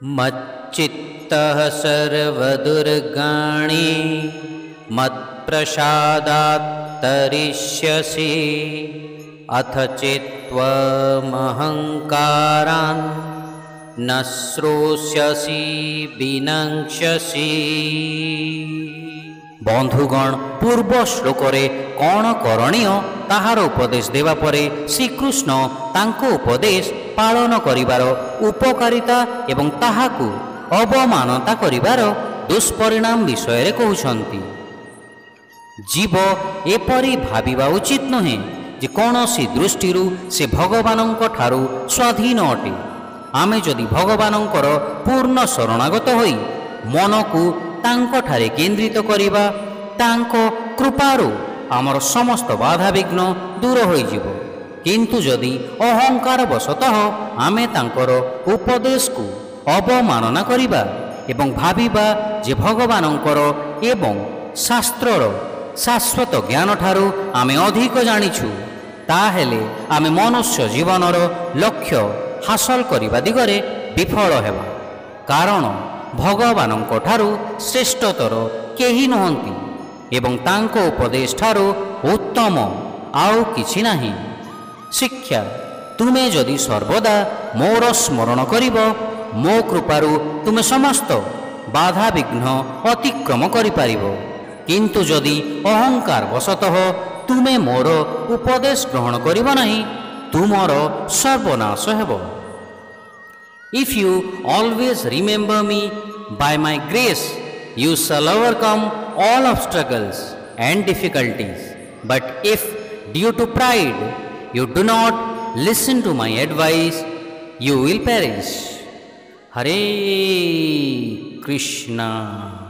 मच्चित्तः सर्वदुर्गाणि मत्प्रसादात् तरिष्यसि अथ चित्त्वमहङ्कारान् न श्रोष्यसि विनङ्क्ष्यसि। बंधुगण पूर्व श्लोकरे कौन करणीय ताहार उपदेश देवा परे श्रीकृष्ण तांको उपदेश पालन करिवार उपकारिता एवं ताहाकु अवमानता करिवार दुष्परिणाम विषय रे कहउछंती। जीव एपरि भाविबा उचित नहे जे कौनसी दृष्टिरु से भगवानंक ठारु स्वाधीन अटे। आमे जदि भगवानंकर पूर्ण शरणागत होई मनकु तांको ठारे केंद्रित करिबा तांको कृपारु आमर समस्त बाधा विघ्न दूर होई जिवो। किंतु जदि अहंकार वशतः आमे तांकर उपदेश को अवमानना करिबा एवं भाविबा जे भगवानंकर एवं शास्त्रर शाश्वत ज्ञान ठारु आमे अधिक जानिछु, ताहेले आमे मनुष्य जीवनर लक्ष्य हासिल करिबा दिगरे विफल हेबा। कारण भगवानंक ठारु श्रेष्ठतर केही नहंती एवं तांको उपदेश ठारु उत्तम आउ किछि नाही। शिक्षा तुमे जदि सर्वदा मोर स्मरण करिब मो कृपारु तुमे समस्त बाधा विघ्न अतिक्रम करि पारिबो। किंतु जदि अहंकार वशतः तुमे मोर उपदेश ग्रहण करिब नाही तुमर सर्वनाश हेबो। If you always remember me by my grace, you shall overcome all obstacles and difficulties. But if due to pride you do not listen to my advice, you will perish. Hare Krishna.